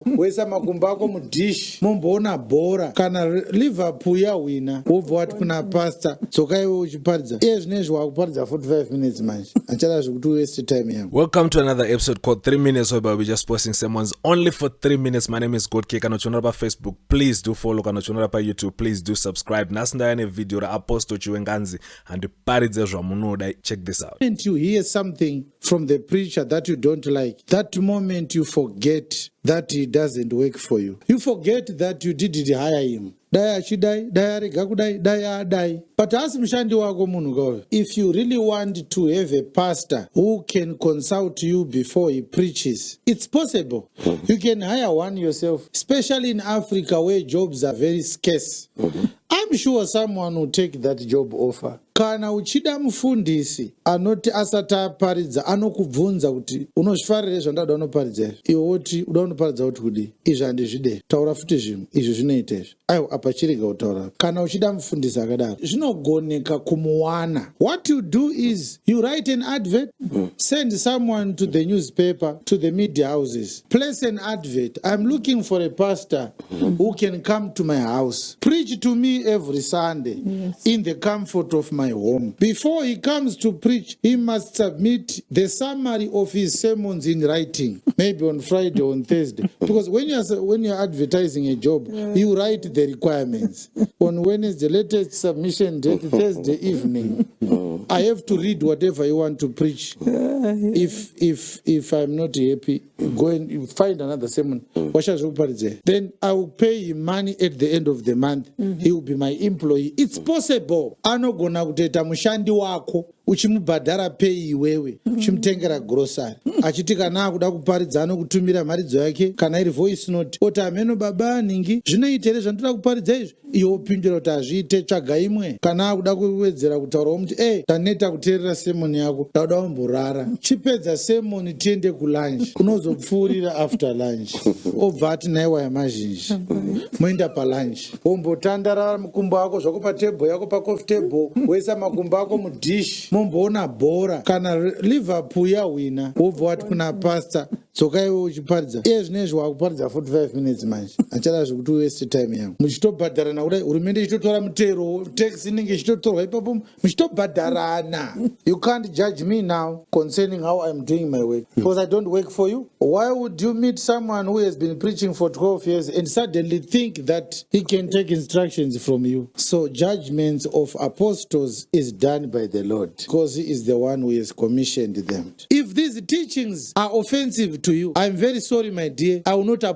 wesa makumbo ako mudish mumboona bhora kana Liverpool yawina wobva wati kuna pastor dzoka iwe uchiparidza iye zvinezvi wakuparidza 45 minutes manje achada zvekuti waste time yangu. Welcome to another episode called 3 Minutes Ep05 where we're just posting sermons only for 3 minutes. My name is God Zimbabwe. Kana uchiona pa Facebook, please do follow. Kana uchiona pa YouTube, please do subscribe. Nasi ndayane video ra Apostle Chiwenga Handiparidze Zvamunoda. Check this out. When you hear something from the preacher that you don't like, that moment you forget that he doesn't work for you. You forget that you didn't hire him. Dai achidai, dai arega kudai, dai adai. But asi mshandi wako munhu kauyo. If you really want to have a pastor who can consult you before he preaches, it's possible. You can hire one yourself, especially in Africa where jobs are very scarce. I'm sure someone will take that job offer. Kana uchida mufundisi anoti asati aparidza anokubvunza kuti unozvifarire zvandada unoparidza here, iwe woti uda unoparidza kuti kudi izvi handizvide, taura futi zvimwe izvi zvinoita izvi, aiwa apa chirega kutaura. Kana uchida mufundisi akadaro zvinogoneka kumuwana. What you do is you write an advert, send someone to the newspaper, to the media houses, place an advert. I'm looking for a pastor who can come to my house, preach to me every Sunday in the comfort of my home. Before he comes to preach, he must submit the summary of his sermons in writing, maybe on Friday or on Thursday. Because when you're advertising a job, you write the requirements. On Wednesday, latest submission date, Thursday evening. I have to read whatever you want to preach. If I'm not happy, go and find another sermon. Then I will pay him money at the end of the month. He will be my employee. It's possible. Anogona kuteta mushandi wako uchimubhadhara pay iwewe uchimutengera grocery achiti kana akuda kuparidza anokutumira mharidzo yake kana iri voice note oti ameno baba ningi zvinoita here zvandoda kuparidza izvi iwe upindura kuti hazviite tsvaga imwe. Kana akuda kuwedzera kutaurawo muti taneta kuteerera semoni yako dauda umborara chipedza semoni tiende kulunch unozopfuurira after lunch obva ati naiwa yamazhinji moenda palunch wombotandara mukumbo ako zvako patebho yako pacoffee table wesa makumbo ako mudish mumboona bhora kana Liverpool yawina wobva wati kuna pastor dzoka iwe uchiparidza iye zvinezvi wakuparidza 45 minutes manje achada zvekuti waste time yangu muchitobhadharana kudai hurumende ichitotora mutero tax inenge ichitotorwa ipapo muchitobhadharana. You can't judge me now concerning how I'm doing my work because I don't work for you. Why would you meet someone who has been preaching for 12 years and suddenly think that he can take instructions from you? So judgments of apostles is done by the Lord because he is the one who has commissioned them. If these teachings are offensive to you, I'm very sorry, my dear. I will not